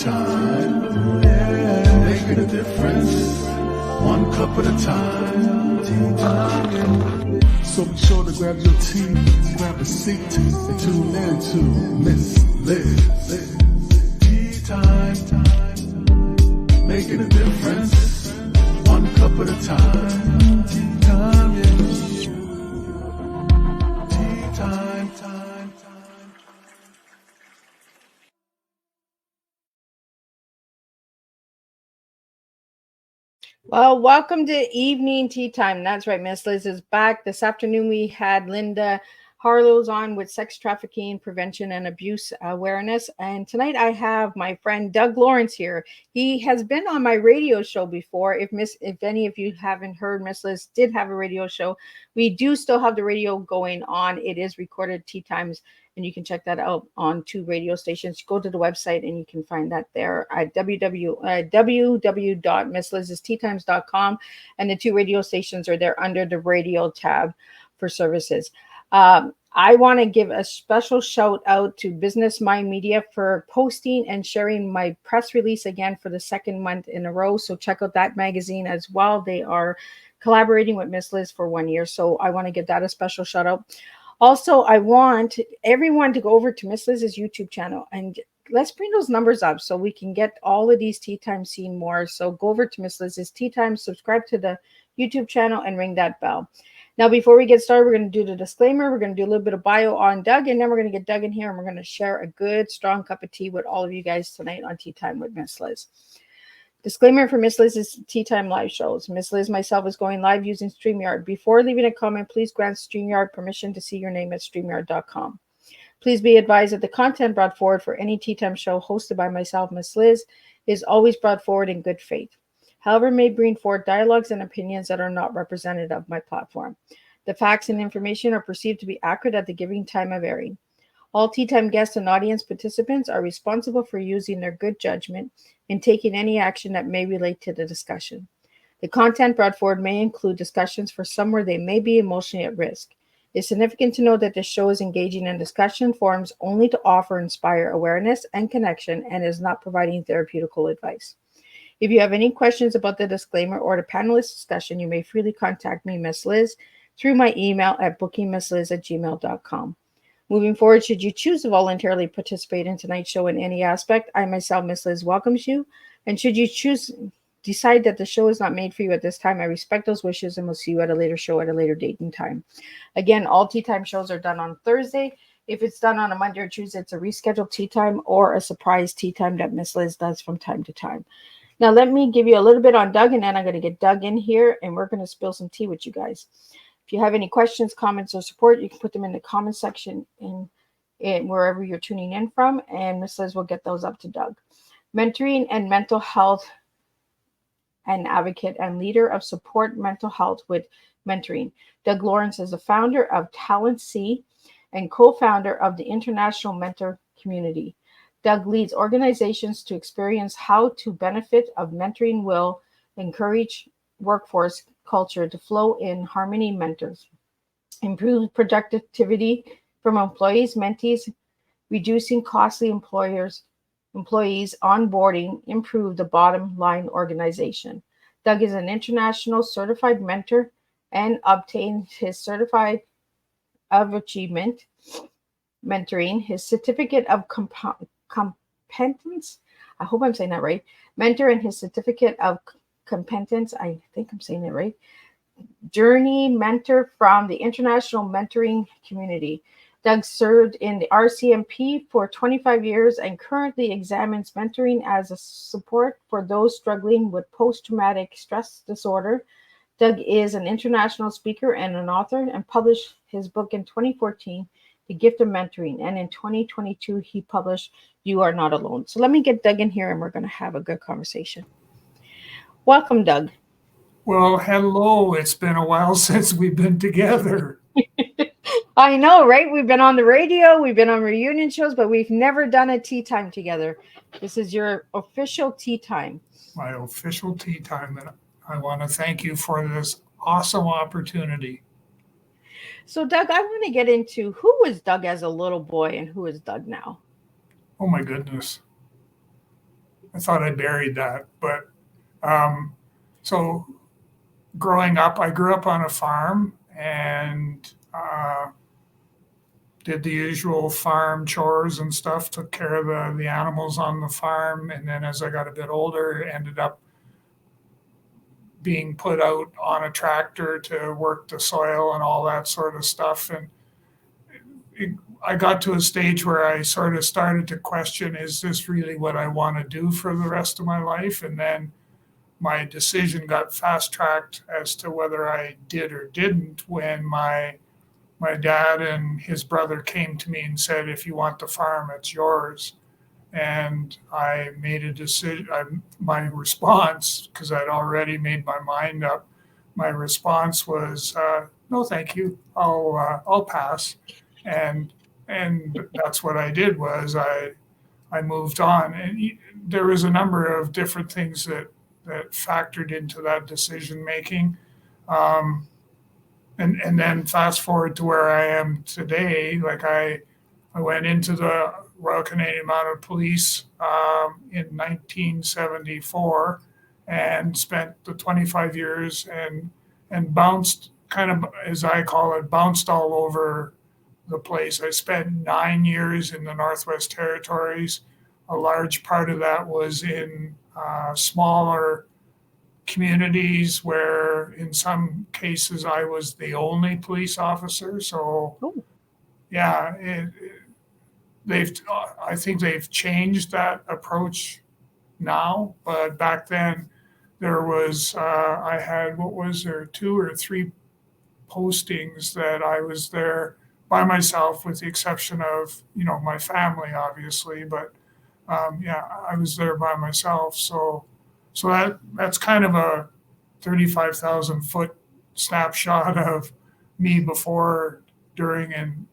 time. Yeah, making a difference. One cup at a time. Tea time. So be sure to grab your tea, grab a seat, and tune in to Miss Liz. Tea time. Making a difference. One cup at a time. Tea time. Tea time. Well, welcome to Evening Tea Time. That's right, Miss Liz is back. This afternoon we had Linda Harlow's on with sex trafficking prevention and abuse awareness. And tonight I have my friend Doug Lawrence here. He has been on my radio show before. If any of you haven't heard, Miss Liz did have a radio show. We do still have the radio going on. It is recorded Tea Times, and you can check that out on 2 radio stations. Go to the website and you can find that there at www.misslizteatimes.com, and the 2 radio stations are there under the radio tab for services. I want to give a special shout out to Business Mind Media for posting and sharing my press release again for the second month in a row. So check out that magazine as well. They are collaborating with Miss Liz for 1 year. So I want to give that a special shout out. Also, I want everyone to go over to Miss Liz's YouTube channel and let's bring those numbers up so we can get all of these Tea Time seen more. So go over to Miss Liz's Tea Time, subscribe to the YouTube channel, and ring that bell. Now, before we get started, we're going to do the disclaimer. We're going to do a little bit of bio on Doug, and then we're going to get Doug in here, and we're going to share a good, strong cup of tea with all of you guys tonight on Tea Time with Miss Liz. Disclaimer for Miss Liz's Tea Time live shows. Miss Liz, myself, is going live using StreamYard. Before leaving a comment, please grant StreamYard permission to see your name at StreamYard.com. Please be advised that the content brought forward for any Tea Time show hosted by myself, Miss Liz, is always brought forward in good faith. However, may bring forward dialogues and opinions that are not representative of my platform. The facts and information are perceived to be accurate at the given time of airing. All Tea Time guests and audience participants are responsible for using their good judgment in taking any action that may relate to the discussion. The content brought forward may include discussions for some where they may be emotionally at risk. It's significant to note that this show is engaging in discussion forums only to offer inspire awareness and connection and is not providing therapeutical advice. If you have any questions about the disclaimer or the panelist discussion, you may freely contact me, Miss Liz, through my email at bookingmissliz@gmail.com. Moving forward, should you choose to voluntarily participate in tonight's show in any aspect, I myself, Miss Liz, welcomes you. And should you decide that the show is not made for you at this time, I respect those wishes and will see you at a later show at a later date and time. Again, all Tea Time shows are done on Thursday. If it's done on a Monday or Tuesday, it's a rescheduled Tea Time or a surprise Tea Time that Miss Liz does from time to time. Now, let me give you a little bit on Doug, and then I'm going to get Doug in here, and we're going to spill some tea with you guys. If you have any questions, comments, or support, you can put them in the comment section in wherever you're tuning in from, and Miss Liz will get those up to Doug. Mentoring and mental health and advocate and leader of support mental health with mentoring. Doug Lawrence is the founder of Talent C and co-founder of the International Mentor Community. Doug leads organizations to experience how to benefit of mentoring will encourage workforce culture to flow in harmony mentors, improve productivity from employees, mentees, reducing costly employees, onboarding, improve the bottom line organization. Doug is an international certified mentor and obtained his certificate of achievement mentoring, his certificate of competence. I hope I'm saying that right. Mentor and his certificate of competence. I think I'm saying it right. Journey mentor from the International Mentoring Community. Doug served in the RCMP for 25 years and currently examines mentoring as a support for those struggling with post-traumatic stress disorder. Doug is an international speaker and an author and published his book in 2014, The Gift of Mentoring. And in 2022, he published You Are Not Alone. So let me get Doug in here and we're going to have a good conversation. Welcome, Doug. Well, hello. It's been a while since we've been together. I know, right? We've been on the radio, we've been on reunion shows, but we've never done a tea time together. This is your official tea time. My official tea time. And I want to thank you for this awesome opportunity. So, Doug, I want to get into who was Doug as a little boy and who is Doug now? Oh, my goodness. I thought I buried that. But so growing up, I grew up on a farm and did the usual farm chores and stuff, took care of the animals on the farm. And then as I got a bit older, ended up being put out on a tractor to work the soil and all that sort of stuff. And I got to a stage where I sort of started to question, is this really what I want to do for the rest of my life? And then my decision got fast tracked as to whether I did or didn't when my dad and his brother came to me and said, if you want the farm, it's yours. And I made a decision. My response, because I'd already made my mind up, my response was, no, thank you. I'll pass. And that's what I did was I moved on. And there was a number of different things that factored into that decision making. And then fast forward to where I am today, like I went into the Royal Canadian Mounted Police in 1974 and spent the 25 years and bounced, kind of, as I call it, bounced all over the place. I spent 9 years in the Northwest Territories. A large part of that was in smaller communities where in some cases I was the only police officer. So yeah, I think they've changed that approach now, but back then there was I had, what was there, 2 or 3 postings that I was there by myself, with the exception of my family obviously, but yeah, I was there by myself. So that's kind of a 35,000 foot snapshot of me before, during, and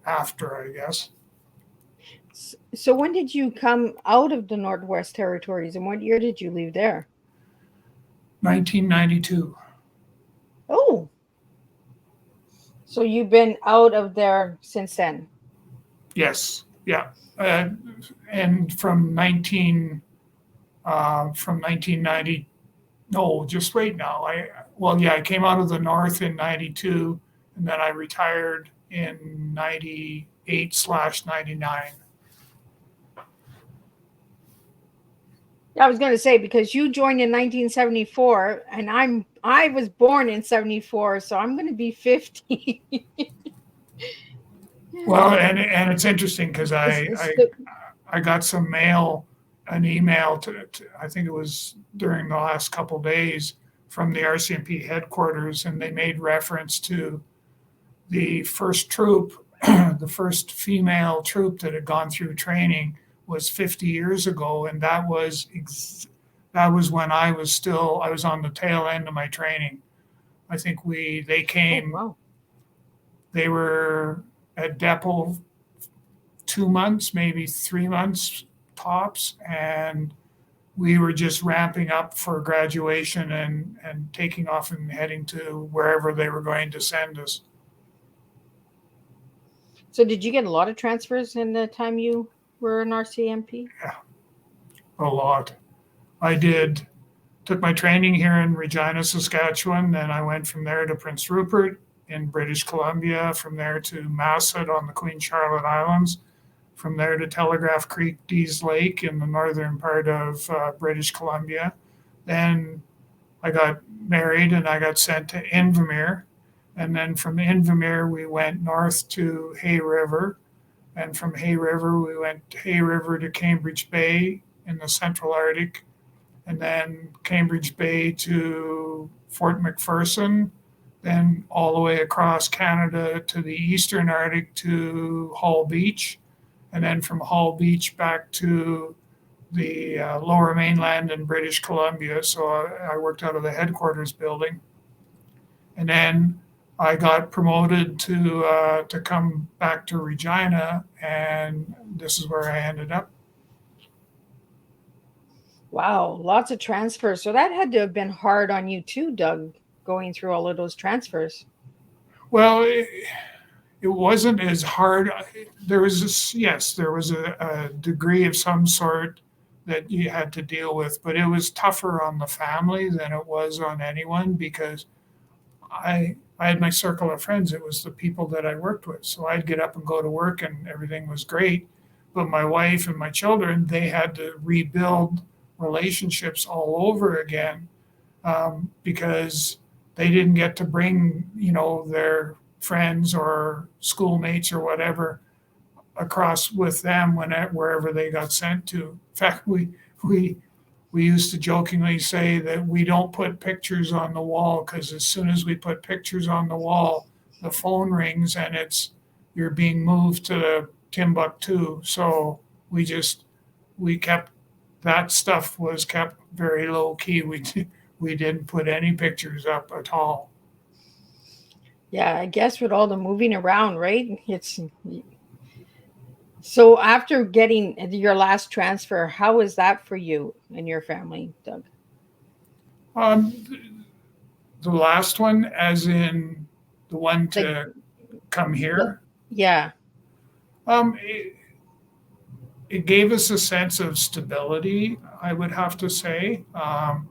after, I guess. So when did you come out of the Northwest Territories, and what year did you leave there? 1992. Oh, so you've been out of there since then? Yes. Yeah. And from 1990, no, just wait now. I came out of the North in 92, and then I retired in 98/99. I was going to say, because you joined in 1974 and I was born in 74, so I'm going to be 50. Well, and it's interesting because I got some mail, an email to I think it was during the last couple of days, from the RCMP headquarters, and they made reference to the first troop, the first female troop that had gone through training was 50 years ago, and that was when I was on the tail end of my training. I think they came. Oh, wow. They were at depot 2 months, maybe 3 months tops, and we were just ramping up for graduation and taking off and heading to wherever they were going to send us. So did you get a lot of transfers in the time you were in RCMP? Yeah, a lot. I took my training here in Regina, Saskatchewan, then I went from there to Prince Rupert in British Columbia, from there to Masset on the Queen Charlotte Islands, from there to Telegraph Creek, Dease Lake in the northern part of British Columbia. Then I got married and I got sent to Invermere. And then from Invermere, we went north to Hay River. And from Hay River, we went Hay River to Cambridge Bay in the Central Arctic. And then Cambridge Bay to Fort McPherson, then all the way across Canada to the Eastern Arctic to Hull Beach. And then from Hull Beach back to the lower mainland in British Columbia. So I worked out of the headquarters building. And then I got promoted to come back to Regina, and this is where I ended up. Wow, lots of transfers. So that had to have been hard on you too, Doug, going through all of those transfers. Well, it wasn't as hard. There was a degree of some sort that you had to deal with, but it was tougher on the family than it was on anyone because I had my circle of friends. It was the people that I worked with. So I'd get up and go to work and everything was great. But my wife and my children, they had to rebuild relationships all over again because they didn't get to bring, their friends or schoolmates or whatever across with them wherever they got sent to. In fact, we used to jokingly say that we don't put pictures on the wall because as soon as we put pictures on the wall, the phone rings and you're being moved to Timbuktu. So we kept that stuff was kept very low key. We didn't put any pictures up at all. Yeah, I guess with all the moving around, right? So after getting your last transfer, how was that for you and your family, Doug? The last one, as in the one to come here. Yeah. It gave us a sense of stability, I would have to say, and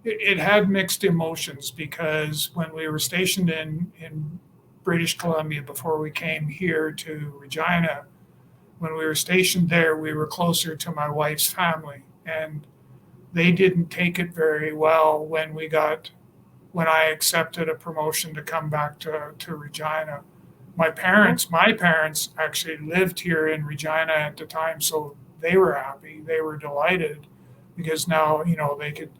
it had mixed emotions because when we were stationed in British Columbia before we came here to Regina, when we were stationed there, we were closer to my wife's family, and they didn't take it very well when I accepted a promotion to come back to Regina. My parents actually lived here in Regina at the time, so they were happy. They were delighted because now, they could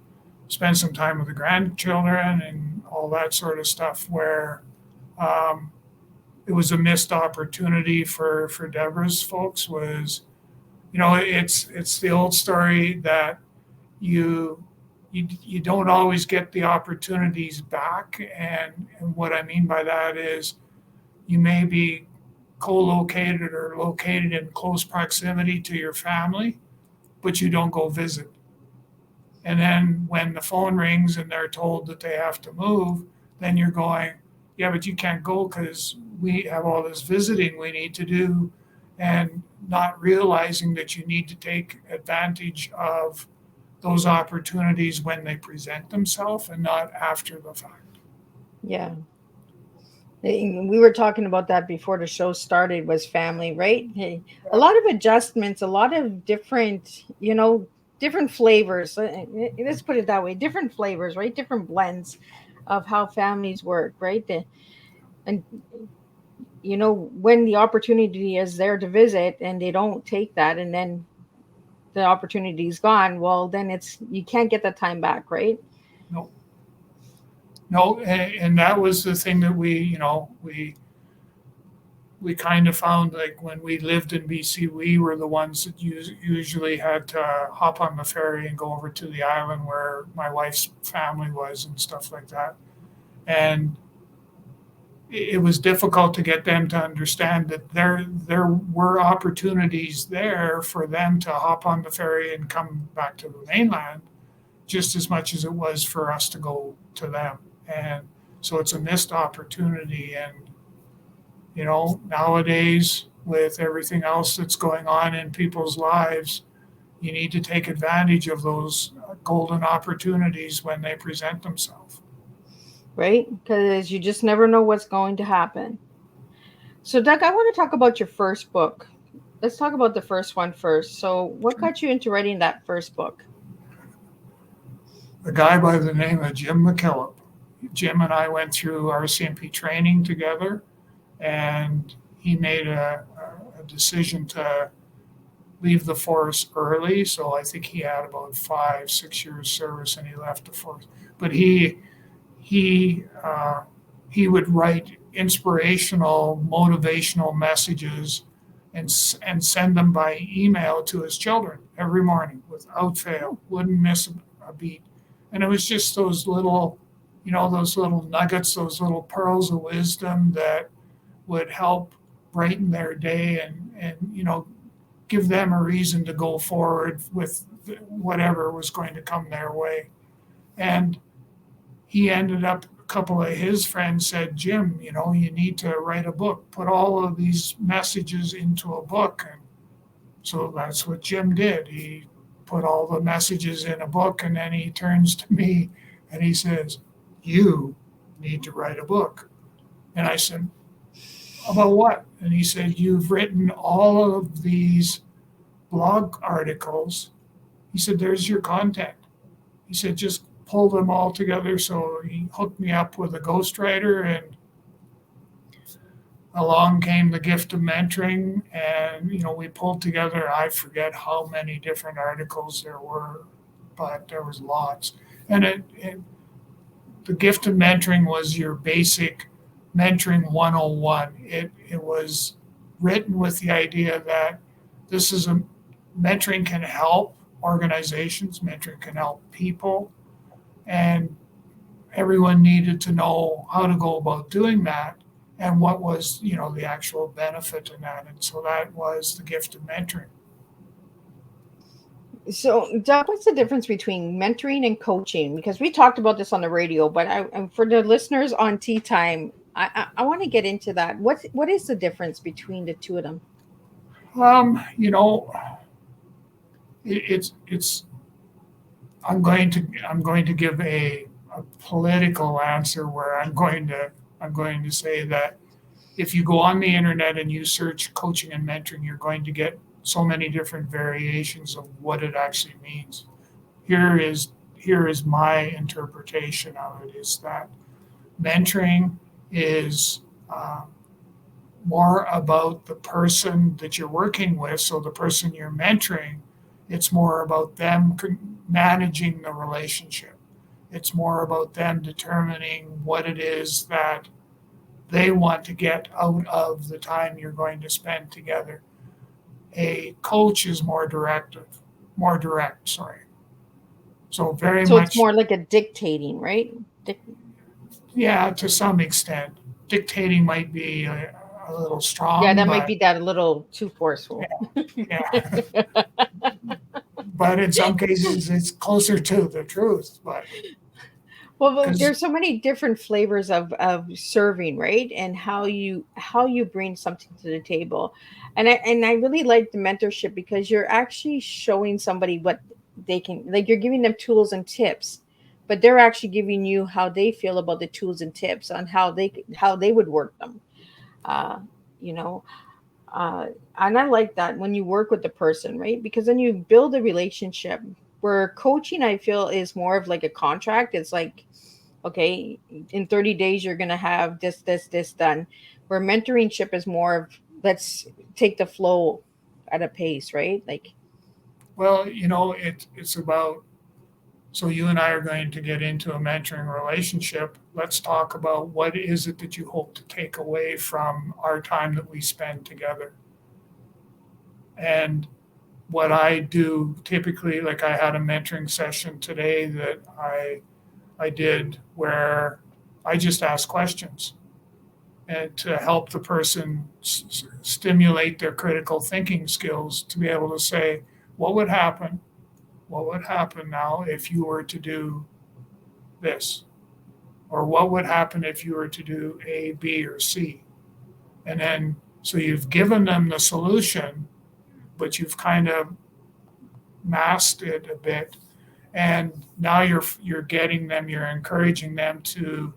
spend some time with the grandchildren and all that sort of stuff where it was a missed opportunity for Deborah's folks was, it's the old story that you don't always get the opportunities back. And what I mean by that is you may be co-located or located in close proximity to your family, but you don't go visit. And then when the phone rings and they're told that they have to move, then you're going, yeah, but you can't go because we have all this visiting we need to do, and not realizing that you need to take advantage of those opportunities when they present themselves and not after the fact. Yeah. We were talking about that before the show started, was family, right? Hey, a lot of adjustments, a lot of different, different flavors. Let's put it that way. Different flavors, right? Different blends of how families work, right? And when the opportunity is there to visit and they don't take that, and then the opportunity is gone, well, then you can't get that time back, right? No, and that was the thing that we kind of found, like when we lived in BC, we were the ones that usually had to hop on the ferry and go over to the island where my wife's family was and stuff like that. And it was difficult to get them to understand that there were opportunities there for them to hop on the ferry and come back to the mainland just as much as it was for us to go to them. And so it's a missed opportunity. And, nowadays with everything else that's going on in people's lives, you need to take advantage of those golden opportunities when they present themselves. Right? Because you just never know what's going to happen. So, Doug, I want to talk about your first book. Let's talk about the first one first. So, what got you into writing that first book? A guy by the name of Jim McKillop. Jim and I went through RCMP training together, and he made a decision to leave the force early. So I think he had about 5-6 years service, and he left the force. But he would write inspirational, motivational messages and send them by email to his children every morning without fail. Wouldn't miss a beat. And it was just those little nuggets, those little pearls of wisdom that would help brighten their day and give them a reason to go forward with whatever was going to come their way. And he ended up, a couple of his friends said, Jim, you need to write a book, put all of these messages into a book. And So that's what Jim did. He put all the messages in a book, and then he turns to me and he says, "You need to write a book." And I said, "About what?" And he said, "You've written all of these blog articles." He said, "There's your content." He said, "Just pull them all together." So he hooked me up with a ghostwriter, and along came the gift of mentoring. And, we pulled together, I forget how many different articles there were, but there was lots. And the gift of mentoring was your basic mentoring 101. It was written with the idea that mentoring can help organizations, mentoring can help people, and everyone needed to know how to go about doing that and what was, the actual benefit in that. And so that was the gift of mentoring. So, Doug, what's the difference between mentoring and coaching? Because we talked about this on the radio, but for the listeners on Teatime, I want to get into that. What is the difference between the two of them? It's I'm going to give a political answer where I'm going to say that if you go on the internet and you search coaching and mentoring, you're going to get so many different variations of what it actually means. Here is my interpretation of it: is that mentoring is more about the person that you're working with. So the person you're mentoring, it's more about them managing the relationship. It's more about them determining what it is that they want to get out of the time you're going to spend together. A coach is more direct, sorry. So So much. it's more like a dictating, right? Yeah, to some extent. Dictating might be a little strong. Yeah, that might be that a little too forceful. Yeah. But in some cases, it's closer to the truth. But well, there's so many different flavors of serving, right? And how you bring something to the table. And I really like the mentorship because you're actually showing somebody what they can, like, you're giving them tools and tips, but they're actually giving you how they feel about the tools and tips on how they would work them. Uh, you know, and I like that when you work with the person, right? Because then you build a relationship. Where coaching, I feel, is more of like a contract. It's like, okay, in 30 days, you're going to have this done. Where mentorship is more of, let's take the flow at a pace, right? Like, well, it's about, so you and I are going to get into a mentoring relationship. Let's talk about what is it that you hope to take away from our time that we spend together. And what I do typically, like I had a mentoring session today that I did where I just ask questions and to help the person stimulate their critical thinking skills to be able to say, what would happen now if you were to do this? Or what would happen if you were to do A, B, or C? And then, so you've given them the solution, but you've kind of masked it a bit. And now you're getting them, you're encouraging them to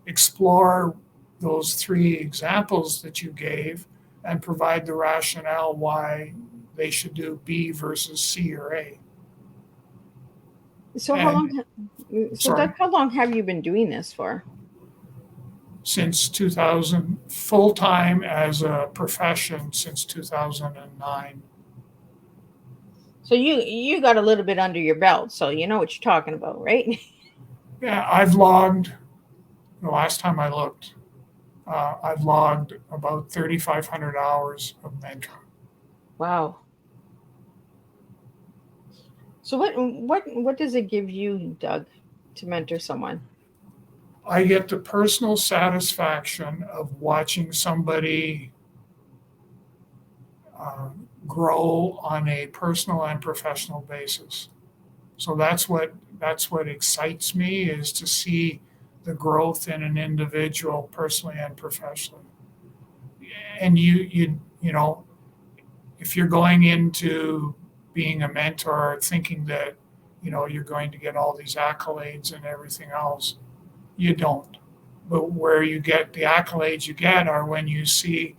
explore those three examples that you gave and provide the rationale why they should do B versus C or A. so Sorry. How long have you been doing this for? Since 2000, full time as a profession since 2009. So you got a little bit under your belt, so you know what you're talking about, right? Yeah, I've logged, the last time I looked, I've logged about 3,500 hours of mentoring. Wow. So what does it give you, Doug, to mentor someone? I get the personal satisfaction of watching somebody grow on a personal and professional basis. So that's what excites me, is to see the growth in an individual personally and professionally. And you know, if you're going into being a mentor thinking that, you're going to get all these accolades and everything else, you don't. But where you get the accolades you get are when you see,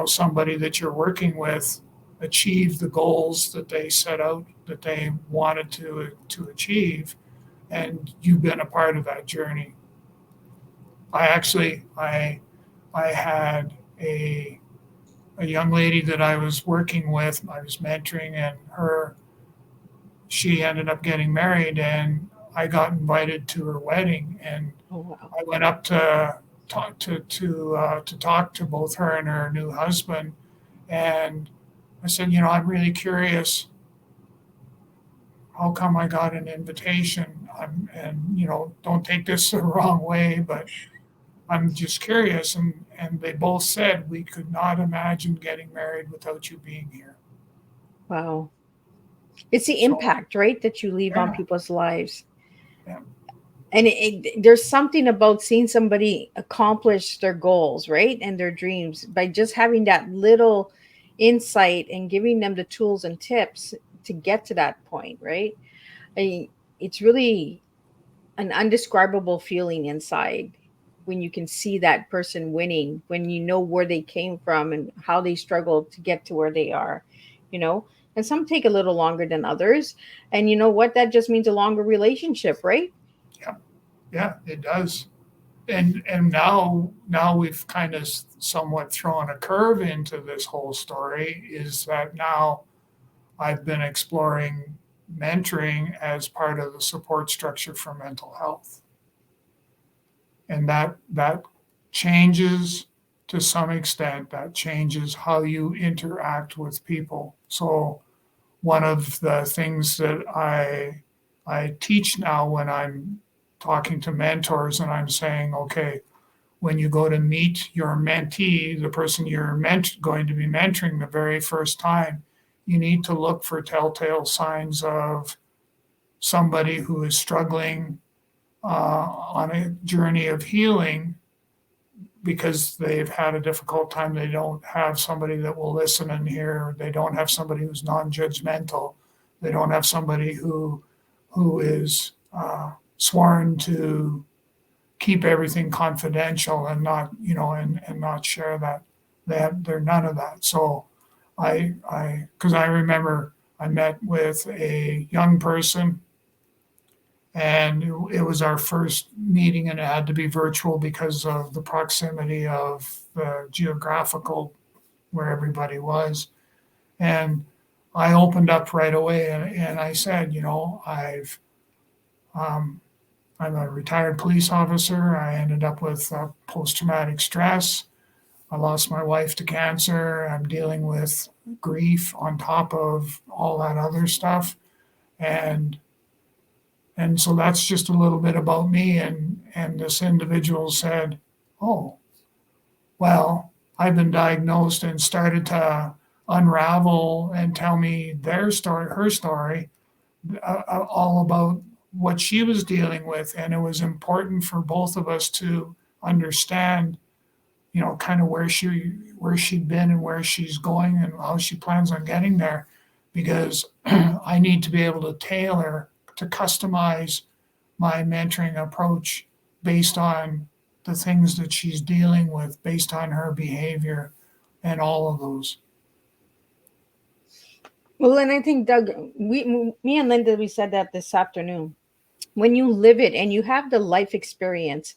somebody that you're working with achieve the goals that they set out, that they wanted to achieve, and you've been a part of that journey. I had a young lady that I was working with, I was mentoring, and she ended up getting married, and I got invited to her wedding, and Oh, wow. I went up to talk to both her and her new husband, and I said, I'm really curious. How come I got an invitation? Don't take this the wrong way, but I'm just curious. And they both said we could not imagine getting married without you being here. Wow. It's the So, impact, right, that you leave on yeah, people's lives. yeah, And there's something about seeing somebody accomplish their goals, right, and their dreams by just having that little insight and giving them the tools and tips to get to that point, right? It's really an undescribable feeling inside when you can see that person winning, when you know where they came from and how they struggled to get to where they are, you know. And some take a little longer than others. And you know what? That just means a longer relationship, right? yeah, yeah, it does. And now we've kind of somewhat thrown a curve into this whole story, is that now I've been exploring mentoring as part of the support structure for mental health. And that changes to some extent, that changes how you interact with people. So one of the things that I teach now when I'm talking to mentors and I'm saying, okay, when you go to meet your mentee, the person you're going to be mentoring the very first time, you need to look for telltale signs of somebody who is struggling on a journey of healing because they've had a difficult time. They don't have somebody that will listen and hear. They don't have somebody who's non-judgmental. They don't have somebody who is sworn to keep everything confidential and not, and not share that. They're none of that. So because I remember I met with a young person, and it was our first meeting, and it had to be virtual because of the proximity of the geographical where everybody was. And I opened up right away, and I said, um, I'm a retired police officer. I ended up with post-traumatic stress. I lost my wife to cancer. I'm dealing with grief on top of all that other stuff. And so that's just a little bit about me. And this individual said, oh, well, I've been diagnosed, and started to unravel and tell me her story, all about what she was dealing with. And it was important for both of us to understand, kind of where she'd been and where she's going and how she plans on getting there, because I need to be able to customize my mentoring approach based on the things that she's dealing with, based on her behavior and all of those. Well, and I think, Doug, me and Linda, we said that this afternoon. When you live it and you have the life experience,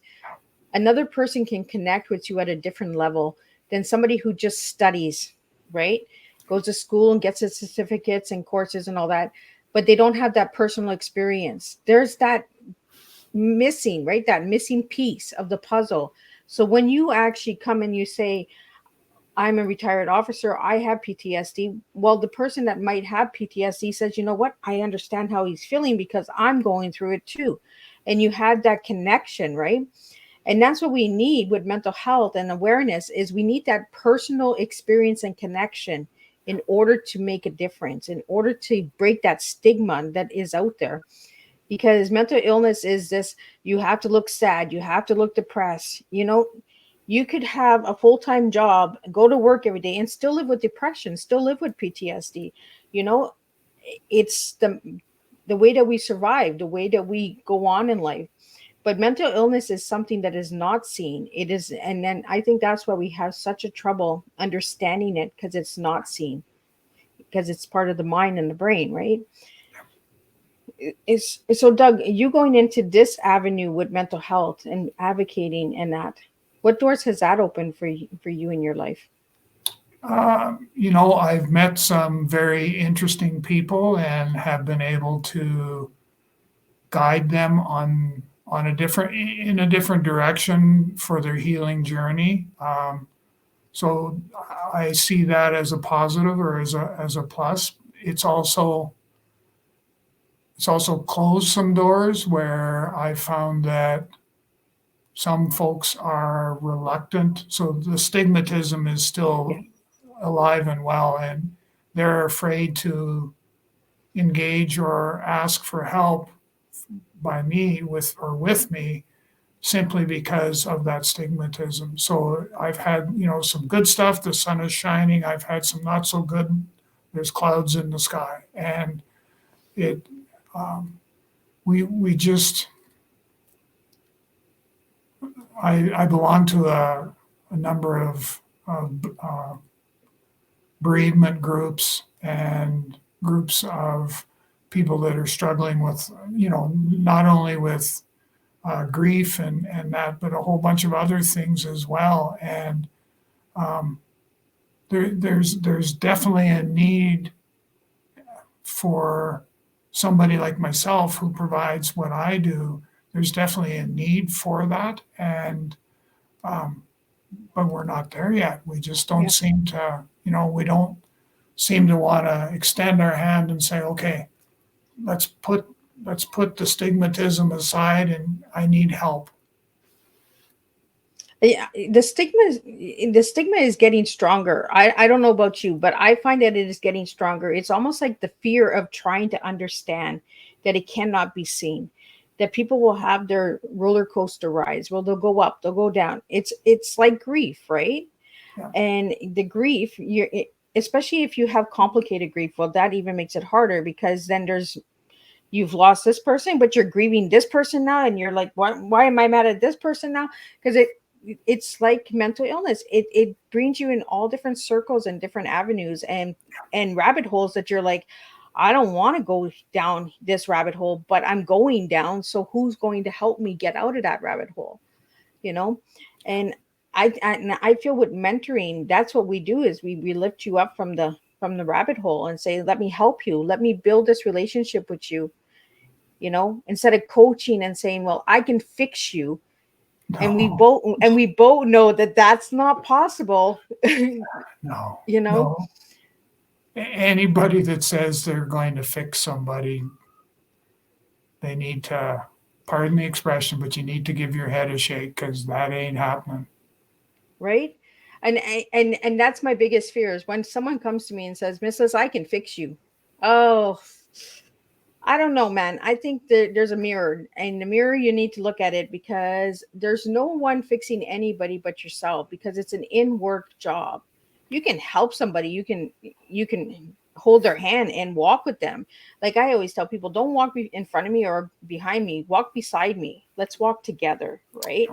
another person can connect with you at a different level than somebody who just studies, right? Goes to school and gets its certificates and courses and all that, but they don't have that personal experience. There's that missing, right? That missing piece of the puzzle. So when you actually come and you say, I'm a retired officer, I have PTSD. Well, the person that might have PTSD says, you know what? I understand how he's feeling because I'm going through it too. And you have that connection, right? And that's what we need with mental health and awareness, is we need that personal experience and connection in order to make a difference, in order to break that stigma that is out there. Because mental illness is this, you have to look sad, you have to look depressed, You could have a full-time job, go to work every day, and still live with depression, still live with PTSD. You know, it's the way that we survive, the way that we go on in life. But mental illness is something that is not seen. It is, and then I think that's why we have such a trouble understanding it, because it's not seen, because it's part of the mind and the brain, right? It's so, Doug, you going into this avenue with mental health and advocating and that, what doors has that opened for you in your life? I've met some very interesting people and have been able to guide them on in a different direction for their healing journey. So I see that as a positive or as a plus. It's also closed some doors where I found that some folks are reluctant. So the stigmatism is still alive and well, and they're afraid to engage or ask for help by me with me, simply because of that stigmatism. So I've had, some good stuff. The sun is shining. I've had some not so good. There's clouds in the sky, and it. We just. I belong to a number of bereavement groups and groups of people that are struggling with, not only with grief and that, but a whole bunch of other things as well. And there's definitely a need for somebody like myself who provides what I do. There's definitely a need for that, and but we're not there yet. We just don't seem to, we don't seem to want to extend our hand and say, okay, let's put the stigmatism aside, and I need help. Yeah, the stigma is getting stronger. I don't know about you, but I find that it is getting stronger. It's almost like the fear of trying to understand that it cannot be seen, that people will have their roller coaster rides. Well, they'll go up, they'll go down. It's like grief, right? Yeah. And the grief, especially if you have complicated grief, well, that even makes it harder, because then you've lost this person, but you're grieving this person now, and you're like, why am I mad at this person now? Because it's like mental illness. It brings you in all different circles and different avenues and rabbit holes that you're like, I don't want to go down this rabbit hole, but I'm going down. So who's going to help me get out of that rabbit hole? And I feel with mentoring, that's what we do, is we lift you up from the rabbit hole and say, let me help you. Let me build this relationship with you. Instead of coaching and saying, well, I can fix you. No. And we both know that that's not possible. No. No. Anybody that says they're going to fix somebody, they need to, pardon the expression, but you need to give your head a shake, because that ain't happening. Right. And that's my biggest fear, is when someone comes to me and says, Mrs., I can fix you. Oh, I don't know, man. I think that there's a mirror, and the mirror, you need to look at it, because there's no one fixing anybody but yourself, because it's an inward job. You can help somebody. You can hold their hand and walk with them. Like I always tell people, don't walk in front of me or behind me. Walk beside me. Let's walk together. Right.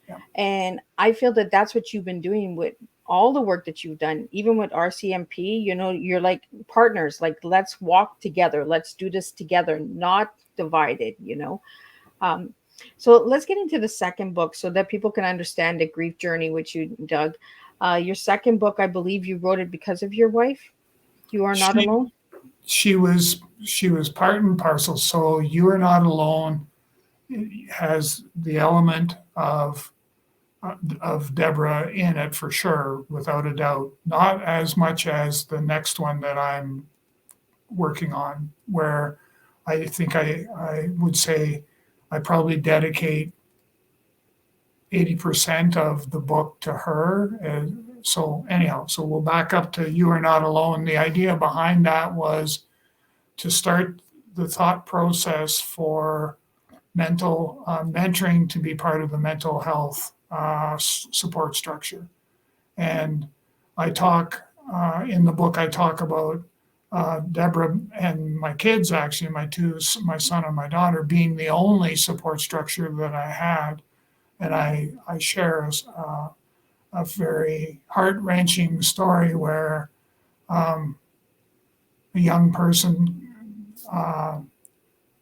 Yeah. And I feel that that's what you've been doing with all the work that you've done, even with RCMP. You're like partners, like, let's walk together, let's do this together, not divided. So let's get into the second book, so that people can understand the grief journey with you, Doug. Your second book, I believe you wrote it because of your wife. You Are Not Alone. She was part and parcel. So You Are Not Alone has the element of Deborah in it, for sure, without a doubt. Not as much as the next one that I'm working on, where I think I would say I probably dedicate 80% of the book to her. And so anyhow, so we'll back up to You Are Not Alone. The idea behind that was to start the thought process for mental mentoring to be part of the mental health support structure. And I talk in the book, I talk about Deborah and my kids, actually, my son and my daughter, being the only support structure that I had. And I share a very heart-wrenching story where a young person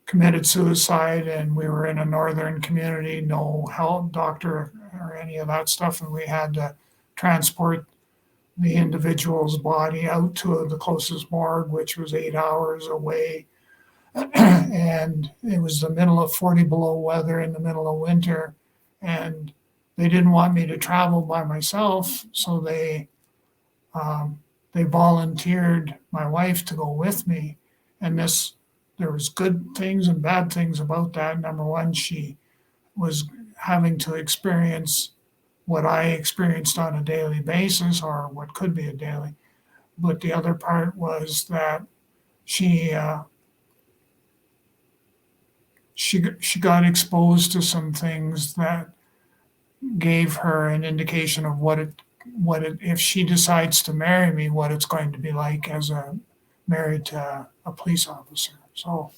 committed suicide, and we were in a northern community, no health doctor or any of that stuff, and we had to transport the individual's body out to the closest morgue, which was 8 hours away. And it was the middle of 40 below weather in the middle of winter, and they didn't want me to travel by myself, so they volunteered my wife to go with me. And there was good things and bad things about that. Number one, she was having to experience what I experienced on a daily basis, or what could be a daily. But the other part was that she got exposed to some things that gave her an indication of what it if she decides to marry me, what it's going to be like as married to a police officer. So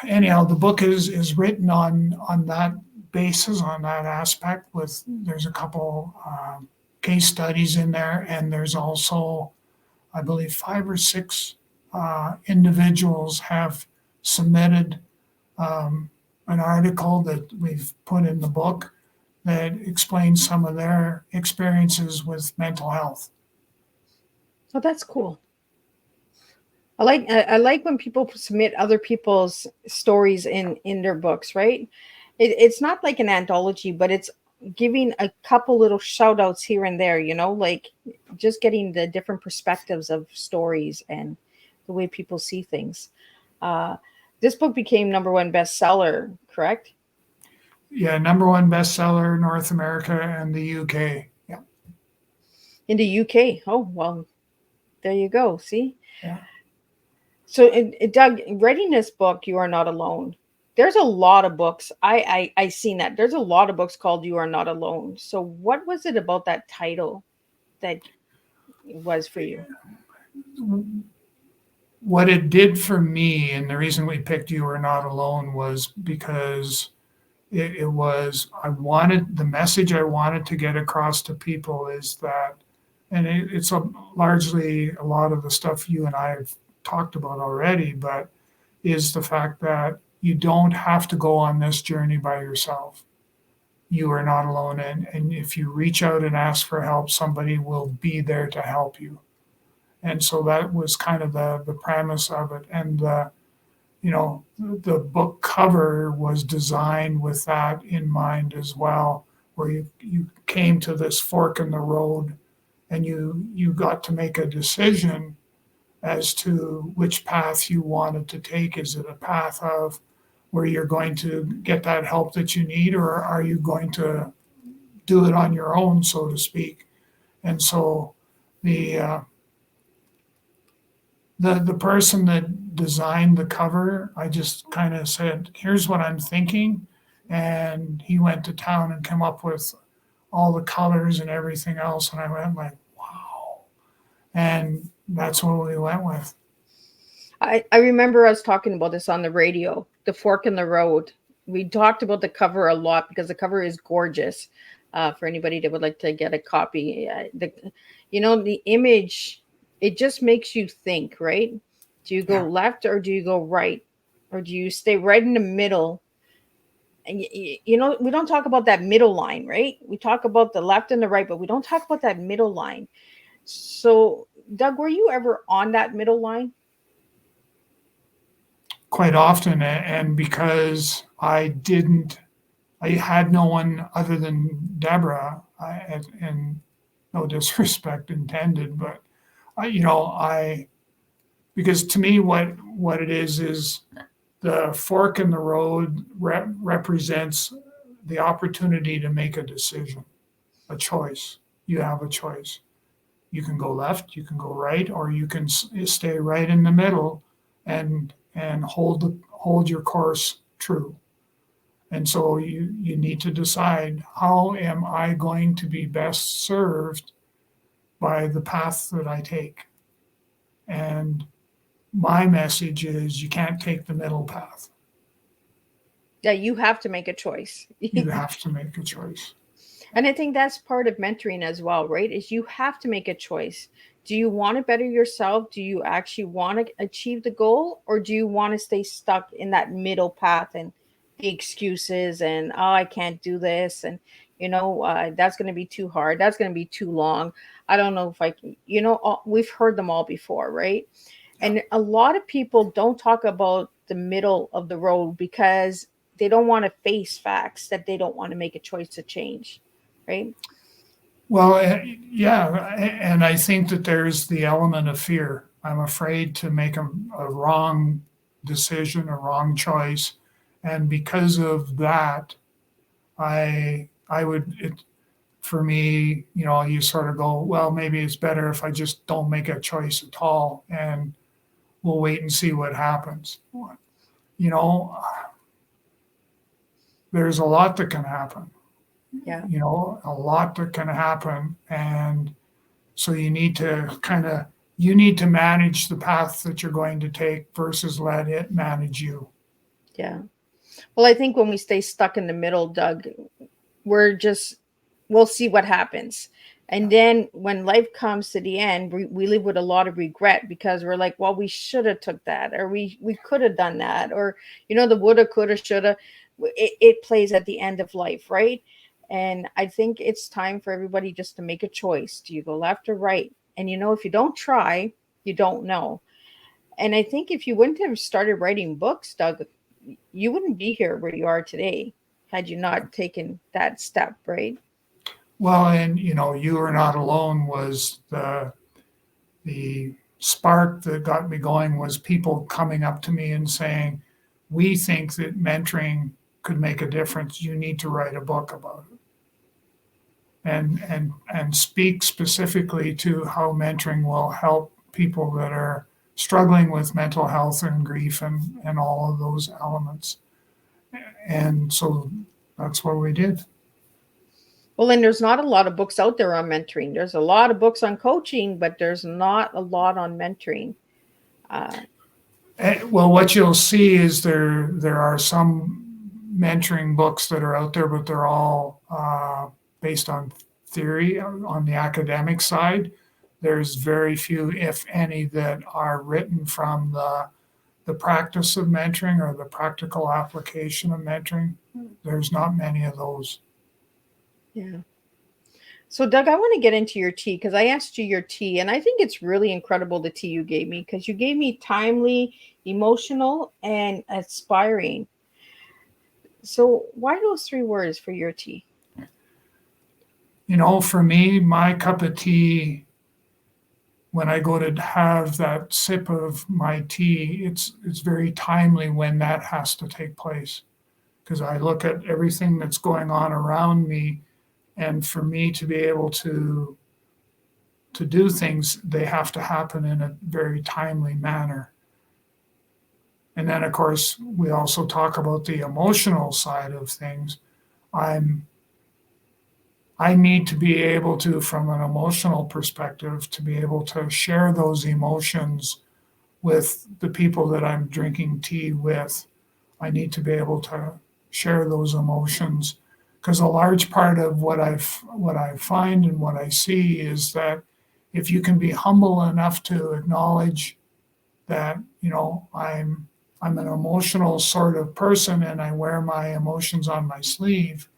anyhow, the book is written on that basis, on that aspect. There's a couple case studies in there, and there's also, I believe, 5 or 6 individuals have submitted an article that we've put in the book that explains some of their experiences with mental health. Oh, that's cool. I like when people submit other people's stories in their books, right? It's not like an anthology, but it's giving a couple little shout outs here and there, like just getting the different perspectives of stories and the way people see things. This book became #1 bestseller, correct? Yeah, #1 bestseller, North America and the UK. Yeah. In the UK. Oh, well, there you go. See? Yeah. So, Doug, writing this book, You Are Not Alone, there's a lot of books. I seen that. There's a lot of books called You Are Not Alone. So what was it about that title that was for you? What it did for me, and the reason we picked You Are Not Alone, was because it was, the message I wanted to get across to people is that, and it's largely a lot of the stuff you and I have talked about already, but is the fact that you don't have to go on this journey by yourself. You are not alone. And if you reach out and ask for help, somebody will be there to help you. And so that was kind of the premise of it. And the book cover was designed with that in mind as well, where you came to this fork in the road and you got to make a decision as to which path you wanted to take. Is it a path of where you're going to get that help that you need, or are you going to do it on your own, so to speak? And so the person that designed the cover, I just kind of said, here's what I'm thinking. And he went to town and came up with all the colors and everything else. And I went like, wow. And that's what we went with. I remember us talking about this on the radio, the fork in the road. We talked about the cover a lot because the cover is gorgeous. For anybody that would like to get a copy, the image, it just makes you think, right? Do you go left or do you go right? Or do you stay right in the middle? And, we don't talk about that middle line, right? We talk about the left and the right, but we don't talk about that middle line. So, Doug, were you ever on that middle line? Quite often. And because I had no one other than Deborah, and no disrespect intended, but because to me, what it is the fork in the road represents the opportunity to make a decision, a choice. You have a choice. You can go left, you can go right, or you can stay right in the middle and hold your course true. And so you need to decide, how am I going to be best served by the path that I take? And my message is, you can't take the middle path. Yeah, you have to make a choice. You have to make a choice. And I think that's part of mentoring as well, right? Is you have to make a choice. Do you want to better yourself? Do you actually want to achieve the goal? Or do you want to stay stuck in that middle path and the excuses and, oh, I can't do this. And, that's going to be too hard. That's going to be too long. I don't know if I can, we've heard them all before, right? And a lot of people don't talk about the middle of the road because they don't want to face facts that they don't want to make a choice to change, right? Well, yeah, and I think that there's the element of fear. I'm afraid to make a wrong decision, a wrong choice, and because of that, for me, you sort of go, well, maybe it's better if I just don't make a choice at all, and we'll wait and see what happens. There's a lot that can happen. Yeah. A lot that can happen. And so you need to manage the path that you're going to take versus let it manage you. Yeah. Well, I think when we stay stuck in the middle, Doug, we'll see what happens. And then when life comes to the end, we live with a lot of regret because we're like, well, we should have took that, or we could have done that, or, the woulda, coulda, shoulda. It plays at the end of life, right? And I think it's time for everybody just to make a choice. Do you go left or right? And, if you don't try, you don't know. And I think if you wouldn't have started writing books, Doug, you wouldn't be here where you are today had you not taken that step, right? Well, and You Are Not Alone was the spark that got me going, was people coming up to me and saying, we think that mentoring could make a difference. You need to write a book about it. And speak specifically to how mentoring will help people that are struggling with mental health and grief and all of those elements. And so that's what we did. Well, and there's not a lot of books out there on mentoring. There's a lot of books on coaching, but there's not a lot on mentoring. Well, what you'll see is there are some mentoring books that are out there, but they're all based on theory on the academic side. There's very few, if any, that are written from the practice of mentoring or the practical application of mentoring. There's not many of those. Yeah. So, Doug, I want to get into your tea because I asked you your tea, and I think it's really incredible the tea you gave me, because you gave me timely, emotional, and aspiring. So why those 3 words for your tea? For me, my cup of tea, when I go to have that sip of my tea, it's very timely when that has to take place, because I look at everything that's going on around me, and for me to be able to do things, they have to happen in a very timely manner. And then, of course, we also talk about the emotional side of things. I need to be able to, from an emotional perspective, to be able to share those emotions with the people that I'm drinking tea with. I need to be able to share those emotions, because a large part of what I find and what I see is that if you can be humble enough to acknowledge that, I'm an emotional sort of person and I wear my emotions on my sleeve,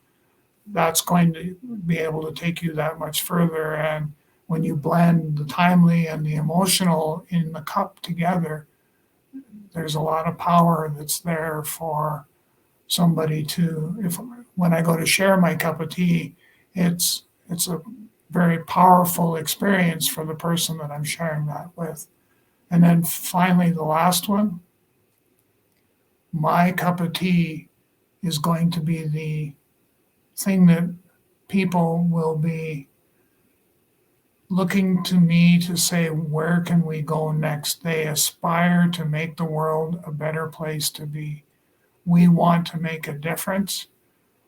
that's going to be able to take you that much further. And when you blend the timely and the emotional in the cup together, there's a lot of power that's there for somebody when I go to share my cup of tea, it's a very powerful experience for the person that I'm sharing that with. And then finally, the last one, my cup of tea is going to be the thing that people will be looking to me to say, where can we go next? They aspire to make the world a better place to be. we want to make a difference.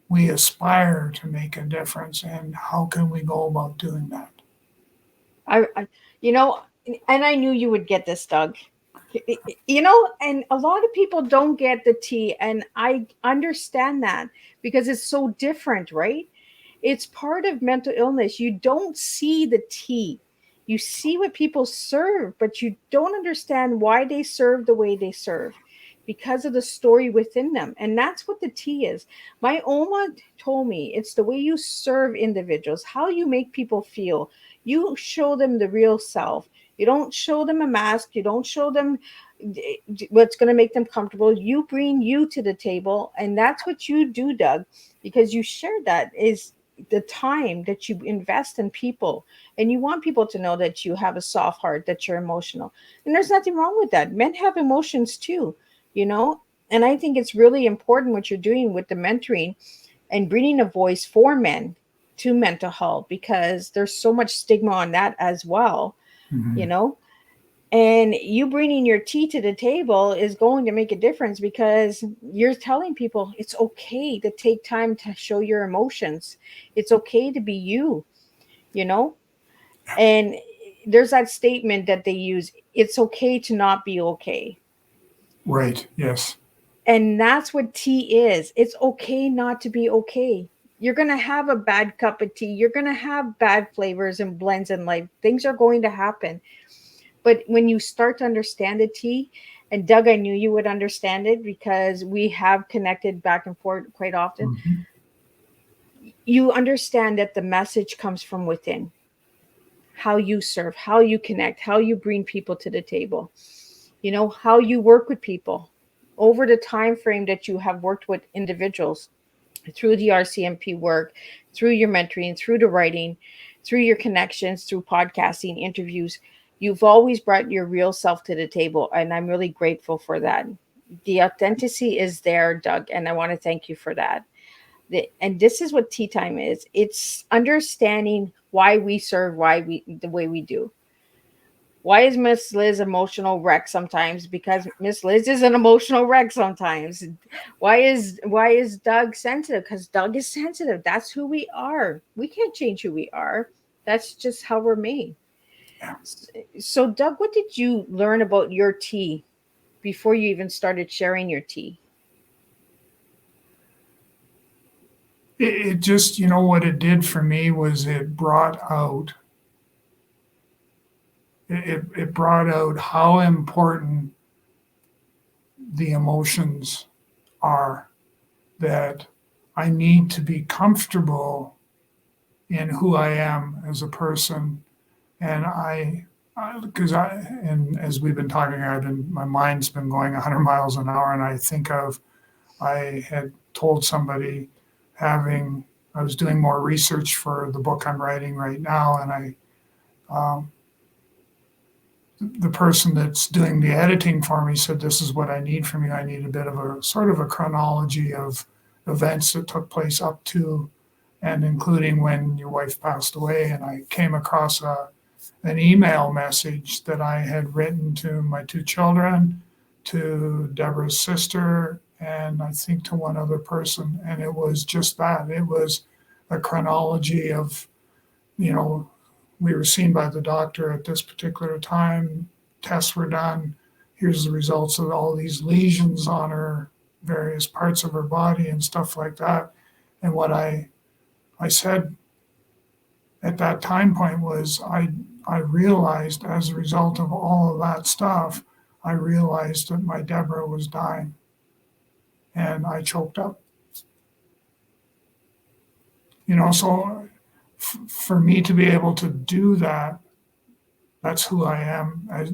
We aspire to make a difference. And how can we go about doing that? I and I knew you would get this, Doug. And a lot of people don't get the tea, and I understand that because it's so different, right? It's part of mental illness. You don't see the tea. You see what people serve, but you don't understand why they serve the way they serve because of the story within them. And that's what the tea is. My Oma told me it's the way you serve individuals, how you make people feel. You show them the real self. You don't show them a mask. You don't show them what's going to make them comfortable. You bring you to the table. And that's what you do, Doug, because you share that is the time that you invest in people. And you want people to know that you have a soft heart, that you're emotional. And there's nothing wrong with that. Men have emotions too, you know? And I think it's really important what you're doing with the mentoring and bringing a voice for men to mental health, because there's so much stigma on that as well, you know? And you bringing your tea to the table is going to make a difference because you're telling people it's okay to take time to show your emotions. It's okay to be you, you know? And there's that statement that they use, it's okay to not be okay. Right. Yes. And that's what tea is. It's okay not to be okay. You're going to have a bad cup of tea. You're going to have bad flavors and blends in life. Things are going to happen. But when you start to understand the tea, and Doug, I knew you would understand it because we have connected back and forth quite often. You understand that the message comes from within. How you serve, how you connect, how you bring people to the table, you know, how you work with people over the time frame that you have worked with individuals through the RCMP work, through your mentoring, through the writing, through your connections, through podcasting, interviews. You've always brought your real self to the table, and I'm really grateful for that. The authenticity is there, Doug, and I want to thank you for that. And this is what tea time is. It's understanding why we serve, the way we do. Why is Miss Liz emotional wreck sometimes? Because Miss Liz is an emotional wreck sometimes. Why is Doug sensitive? Because Doug is sensitive. That's who we are. We can't change who we are. That's just how we're made. Yeah. So, Doug, what did you learn about your tea before you even started sharing your tea? It just, what it did for me was it brought out how important the emotions are, that I need to be comfortable in who I am as a person. And and as we've been talking, my mind's been going 100 miles an hour, and I had told somebody I was doing more research for the book I'm writing right now, and the person that's doing the editing for me said, this is what I need from you. I need a bit of a sort of a chronology of events that took place up to and including when your wife passed away. And I came across an email message that I had written to my two children, to Deborah's sister, and I think to one other person. And it was just that. It was a chronology of, we were seen by the doctor at this particular time, tests were done, here's the results of all these lesions on her various parts of her body and stuff like that. And what I said at that time point was I realized, as a result of all of that stuff, I realized that my Deborah was dying, and I choked up. So for me to be able to do that, that's who I am. As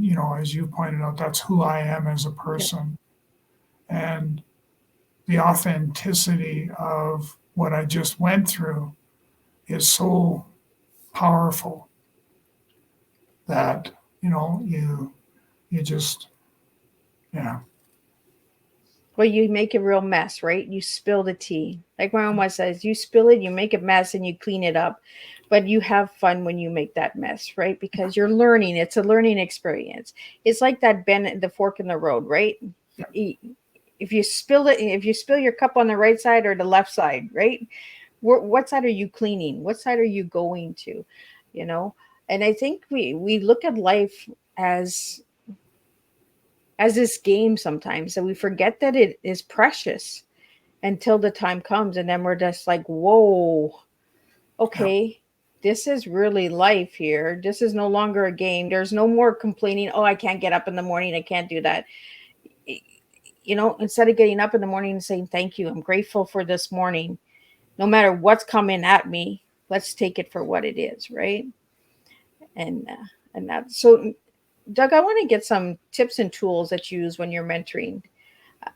you pointed out, that's who I am as a person. And the authenticity of what I just went through is so powerful that, you just, yeah. Well, you make a real mess, right? You spill the tea. Like my mama says, you spill it, you make a mess, and you clean it up. But you have fun when you make that mess, right? Because you're learning. It's a learning experience. It's like that bend, the fork in the road, right? if you spill your cup on the right side or the left side, right? What side are you cleaning? What side are you going to? You know, and I think we look at life as this game sometimes, and we forget that it is precious until the time comes, and then we're just like, whoa, Yeah. okay, this is really life here. This is no longer a game. There's no more complaining, oh, I can't get up in the morning, I can't do that. You know, instead of getting up in the morning and saying thank you, I'm grateful for this morning, no matter what's coming at me, let's take it for what it is, right? And that, so Doug, I want to get some tips and tools that you use when you're mentoring.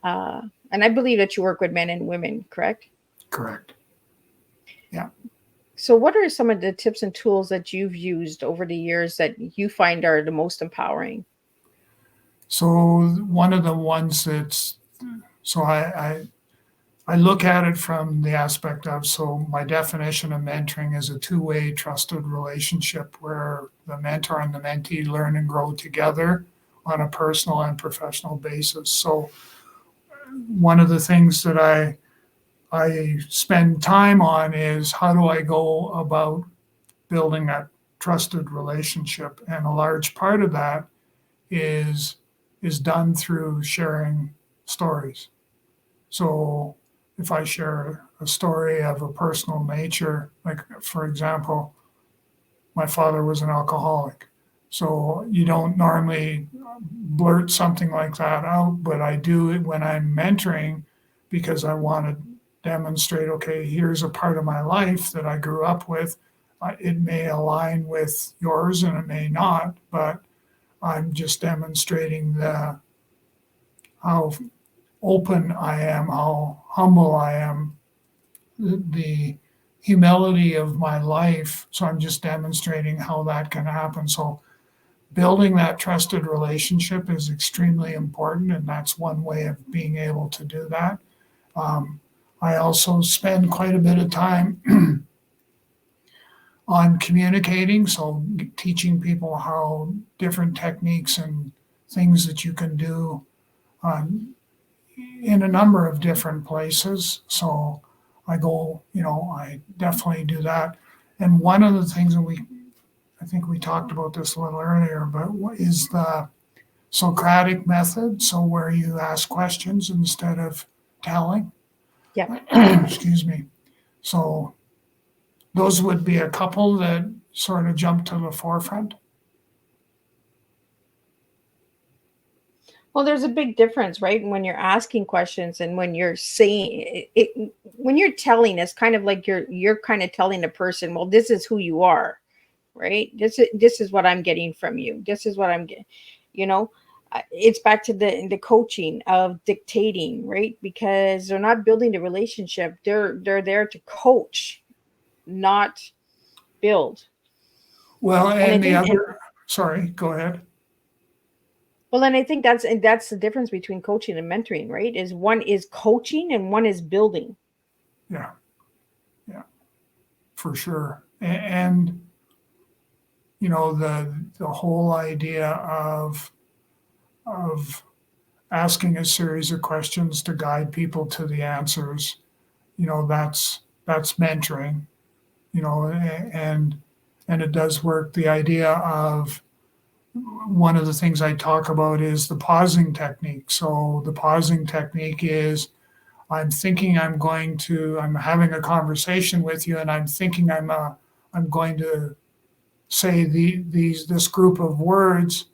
And I believe that you work with men and women, correct? Correct. Yeah. So what are some of the tips and tools that you've used over the years that you find are the most empowering? So one of the ones that's, so I look at it from the aspect of, so my definition of mentoring is a two-way trusted relationship where the mentor and the mentee learn and grow together on a personal and professional basis. So one of the things that I spend time on is how do I go about building that trusted relationship? And a large part of that is done through sharing stories. So if I share a story of a personal nature, like for example, my father was an alcoholic. So you don't normally blurt something like that out, but I do it when I'm mentoring because I want to demonstrate, okay, here's a part of my life that I grew up with. It may align with yours and it may not, but I'm just demonstrating how open I am, how humble I am, the humility of my life. So I'm just demonstrating how that can happen. So building that trusted relationship is extremely important, and that's one way of being able to do that. I also spend quite a bit of time on communicating, so teaching people how different techniques and things that you can do in a number of different places. So I definitely do that. And one of the things that I think we talked about this a little earlier, but what is the Socratic method? So where you ask questions instead of telling. Yeah. Excuse me. So those would be a couple that sort of jump to the forefront. Well, there's a big difference, right? When you're asking questions and when you're saying it, when you're telling, it's kind of like you're kind of telling the person, well, this is who you are, right? This is what I'm getting from you. This is what I'm getting, you know. It's back to the coaching of dictating, right? Because they're not building the relationship. They're there to coach, not build. Well, And I and the think other, sorry, go ahead. Well, and I think that's the difference between coaching and mentoring, right? Is one is coaching and one is building. Yeah, yeah, for sure. And the whole idea of asking a series of questions to guide people to the answers, that's mentoring, and it does work. The idea of one of the things I talk about is the pausing technique. So the pausing technique is I'm thinking I'm having a conversation with you, and I'm thinking I'm going to say this group of words,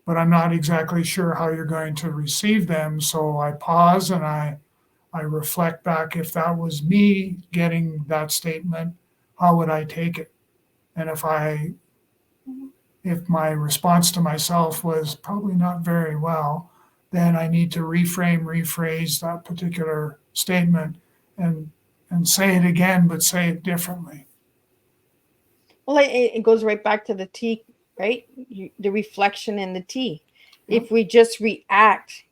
but I'm not exactly sure how you're going to receive them. So I pause and I reflect back. If that was me getting that statement, how would I take it? And if my response to myself was probably not very well, then I need to rephrase that particular statement and say it again, but say it differently. Well, it goes right back to the T, right? The reflection in the T. Yeah. If we just react,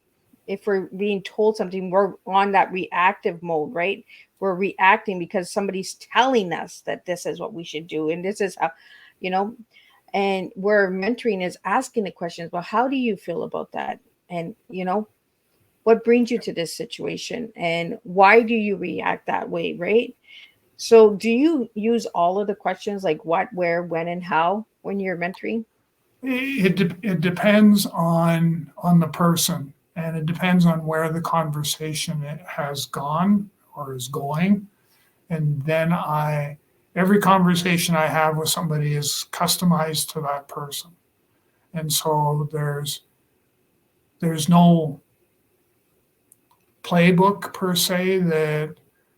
if we're being told something, we're on that reactive mode, right? We're reacting because somebody's telling us that this is what we should do, and this is how, you know. And where mentoring is asking the questions, well, how do you feel about that? And what brings you to this situation and why do you react that way, right? So do you use all of the questions like what, where, when, and how when you're mentoring? It depends on the person, and it depends on where the conversation has gone or is going. And then every conversation I have with somebody is customized to that person. And so there's no playbook per se that,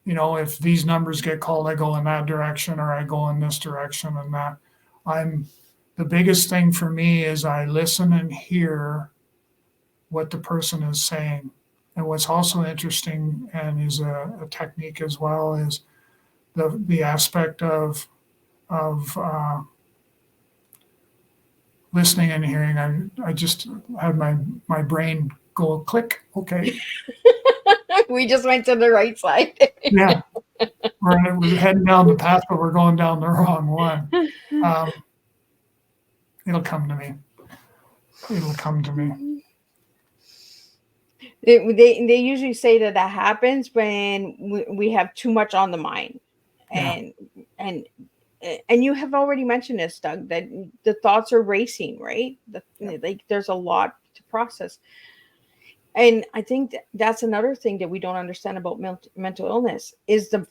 if these numbers get called, I go in that direction or I go in this direction and that. The biggest thing for me is I listen and hear what the person is saying. And what's also interesting and is a technique as well is the aspect of listening and hearing. I just had my brain go click. Okay, We just went to the right side. yeah, we're heading down the path, but we're going down the wrong one. It'll come to me. It'll come to me. They usually say that happens when we have too much on the mind, and and you have already mentioned this, Doug, that the thoughts are racing, right? Like there's a lot to process, and I think that's another thing that we don't understand about mental illness is the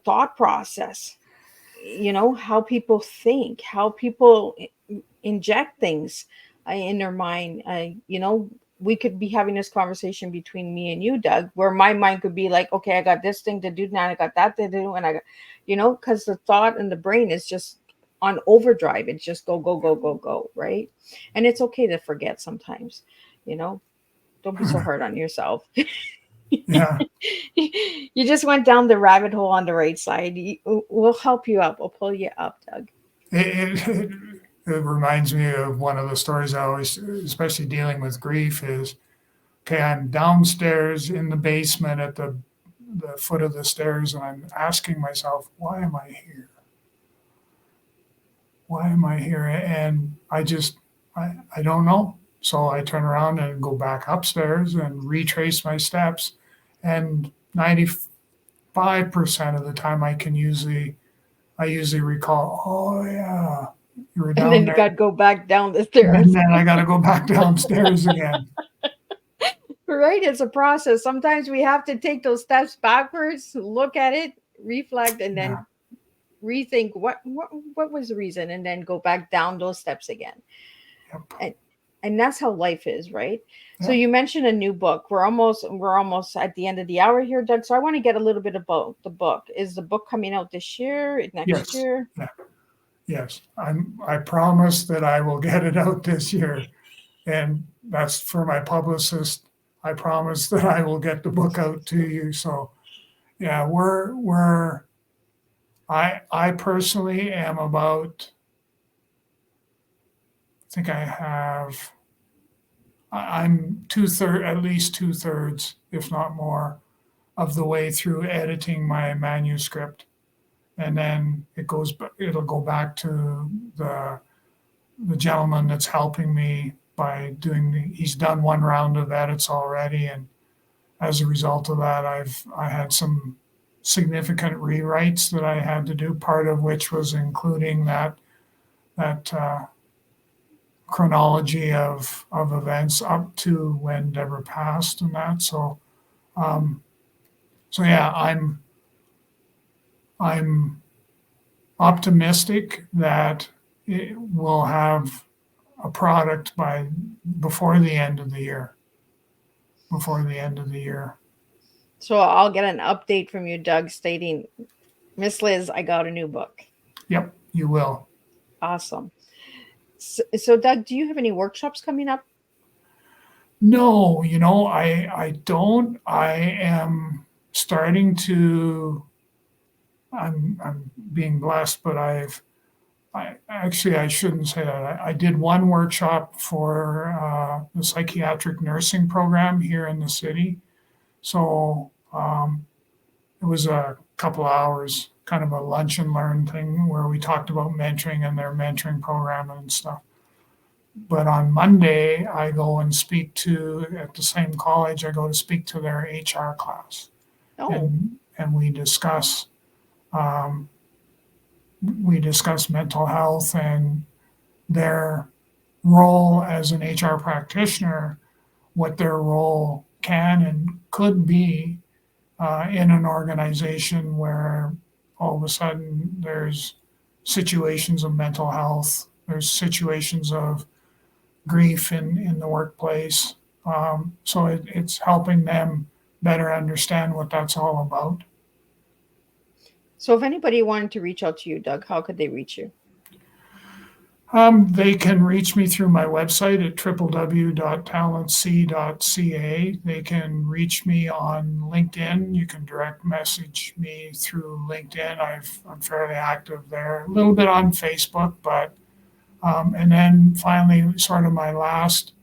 thought process. How people think, how people inject things in their mind. We could be having this conversation between me and you, Doug, where my mind could be like, okay, I got this thing to do now, I got that to do, and I got, because the thought and the brain is just on overdrive. It's just go, go, go, go, go, right? And it's okay to forget sometimes, don't be so hard on yourself. Yeah. You just went down the rabbit hole on the right side. We'll help you up. We'll pull you up, Doug. It reminds me of one of the stories I always, especially dealing with grief, is, okay, I'm downstairs in the basement at the foot of the stairs, and I'm asking myself, why am I here? Why am I here? And I don't know. So I turn around and go back upstairs and retrace my steps. And 95% of the time I usually recall, oh yeah, you were down and then there. You got to go back down the stairs. And then I got to go back downstairs again. Right. It's a process. Sometimes we have to take those steps backwards, look at it, reflect, and then rethink what was the reason, and then go back down those steps again. Yep. And that's how life is, right? Yeah. So you mentioned a new book. We're almost at the end of the hour here, Doug. So I want to get a little bit about the book. Is the book coming out this year, next year? Yeah. Yes. I promise that I will get it out this year. And that's for my publicist. I promise that I will get the book out to you. So yeah, I personally am about, I think I'm at least 2/3, if not more, of the way through editing my manuscript. And then it'll go back to the gentleman that's helping me by he's done one round of edits already. And as a result of that, I had some significant rewrites that I had to do, part of which was including that chronology of events up to when Deborah passed and that. So yeah, I'm optimistic that it will have a product before the end of the year. So I'll get an update from you, Doug, stating, Miss Liz, I got a new book. Yep, you will. Awesome. So Doug, do you have any workshops coming up? No, I don't. I am starting to, I'm being blessed, but I shouldn't say that. I did one workshop for the psychiatric nursing program here in the city. So it was a couple hours, kind of a lunch and learn thing where we talked about mentoring and their mentoring program and stuff. But on Monday, I go and speak to, at the same college, I go to speak to their HR class. Oh, And um, we discuss mental health and their role as an HR practitioner, what their role can and could be in an organization where all of a sudden there's situations of mental health, there's situations of grief in the workplace. So it's helping them better understand what that's all about. so if anybody wanted to reach out to you, Doug, how could they reach you? They can reach me through my website at www.talentc.ca. They can reach me on LinkedIn. You can direct message me through LinkedIn. I'm fairly active there. A little bit on Facebook, but and then finally, sort of my last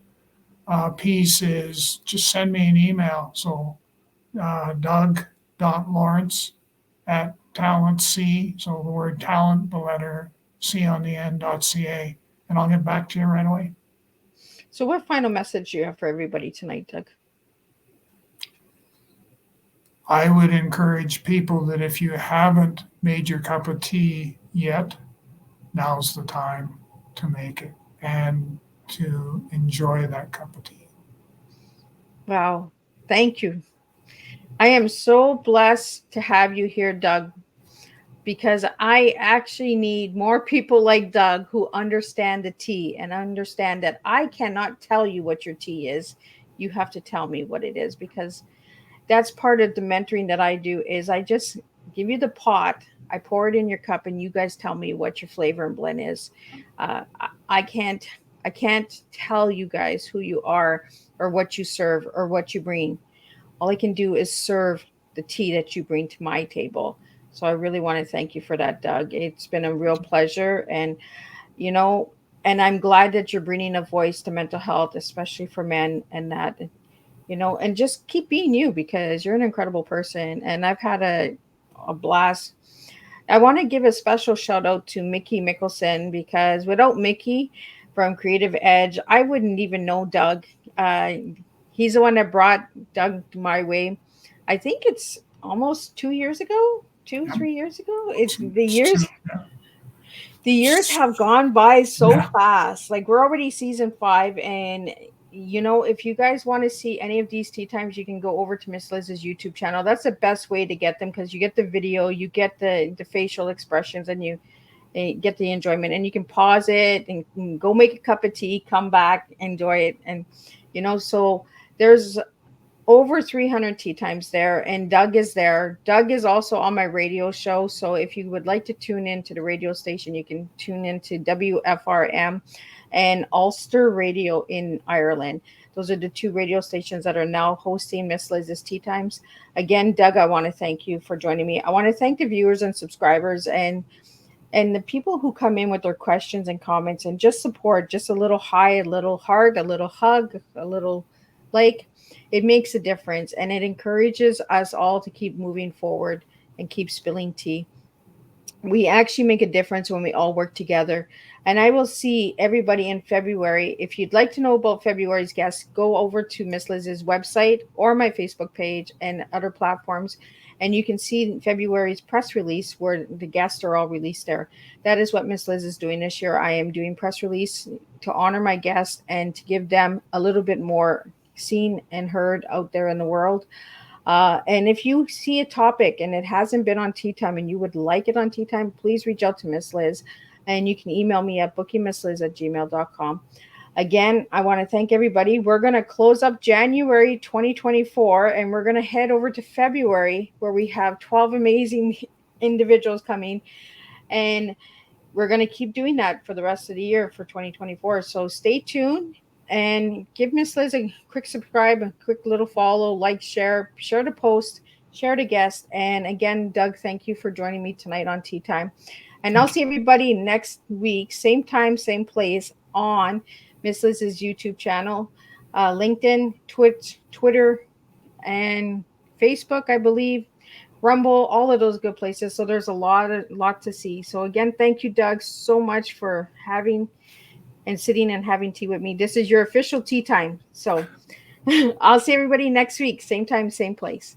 piece is just send me an email. So Doug.Lawrence at talentc, so the word talent, the letter C on the end.ca, and I'll get back to you right away. So what final message do you have for everybody tonight, Doug? I would encourage people that if you haven't made your cup of tea yet, now's the time to make it and to enjoy that cup of tea. Wow. Thank you. I am so blessed to have you here, Doug, because I actually need more people like Doug who understand the tea and understand that I cannot tell you what your tea is. You have to tell me what it is, because that's part of the mentoring that I do is I just give you the pot, I pour it in your cup, and you guys tell me what your flavor and blend is. I can't tell you guys who you are or what you serve or what you bring. All I can do is serve the tea that you bring to my table. So I really want to thank you for that, Doug. It's been a real pleasure. And, you know, and I'm glad that you're bringing a voice to mental health, especially for men, and that, and just keep being you, because you're an incredible person. And I've had a blast. I want to give a special shout out to Mickey Mickelson, because without Mickey from Creative Edge, I wouldn't even know Doug. Uh, he's the one that brought Doug my way. I think it's almost 2 years ago, two, Yeah. 3 years ago. It's the It's years true. Yeah. the years have gone by so Yeah. fast. Like, we're already season 5, and if you guys want to see any of these tea times, you can go over to Miss Liz's YouTube channel. That's the best way to get them, because you get the video, you get the facial expressions, and you get the enjoyment. And you can pause it and go make a cup of tea, come back, enjoy it. And so there's over 300 tea times there, and Doug is there. Doug is also on my radio show, so if you would like to tune in to the radio station, you can tune into WFRM and Ulster Radio in Ireland. Those are the two radio stations that are now hosting Miss Liz's Tea Times. Again, Doug, I want to thank you for joining me. I want to thank the viewers and subscribers and the people who come in with their questions and comments and just support. Just a little hi, a little heart, a little hug, a little like. It makes a difference, and it encourages us all to keep moving forward and keep spilling tea. We actually make a difference when we all work together. And I will see everybody in February. If you'd like to know about February's guests, go over to Miss Liz's website or my Facebook page and other platforms, and you can see February's press release where the guests are all released there. That is what Miss Liz is doing this year. I am doing press release to honor my guests and to give them a little bit more seen and heard out there in the world. And if you see a topic and it hasn't been on Tea Time and you would like it on Tea Time, please reach out to Miss Liz, and you can email me at bookingmissliz@gmail.com. Again, I want to thank everybody. We're going to close up January 2024, and we're going to head over to February, where we have 12 amazing individuals coming. And we're going to keep doing that for the rest of the year for 2024. So stay tuned and give Miss Liz a quick subscribe, a quick little follow, like, share the post, share the guest. And again, Doug, thank you for joining me tonight on Tea Time. And I'll see everybody next week, same time, same place, on Miss Liz's YouTube channel, LinkedIn, Twitch, Twitter, and Facebook, I believe. Rumble, all of those good places. So there's a lot to see. So again, thank you, Doug, so much for having and sitting and having tea with me. This is your official tea time. So I'll see everybody next week. Same time, same place.